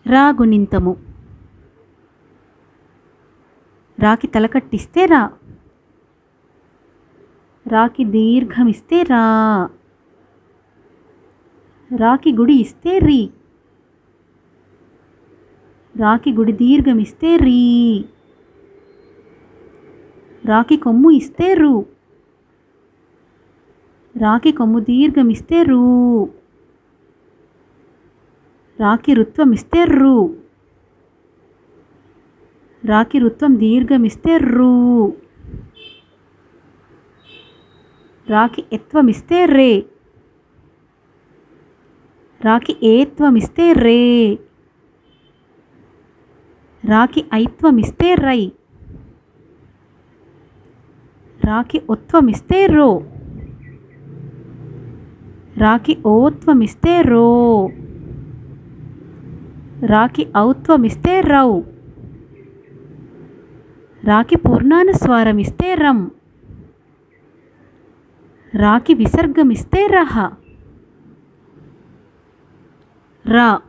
రా గుణింతము. రాకి తలకట్టిస్తే రా. రాకి దీర్ఘమిస్తే రా. రాకి గుడి ఇస్తే రీ. రాకి గుడి దీర్ఘమిస్తే రీ. రాకి కొమ్ము ఇస్తే రు. రాకి కొమ్ము దీర్ఘమిస్తే రూ. రాకి రుత్వమిస్తే రు. రాకి రుత్వం దీర్ఘమిస్తే రూ. రాకి ఎత్వమిస్తే రే. రాకి ఏత్వమిస్తే రే. రాకి ఐత్వమిస్తే రై. రాకి ఒత్వమిస్తే రో. రాకి ఓత్వమిస్తే రో. రాకి ఔత్వమిస్తే రౌ. రాకి పూర్ణానుస్వారమిస్తే రం. రాకి విసర్గమిస్తే రహ. రా.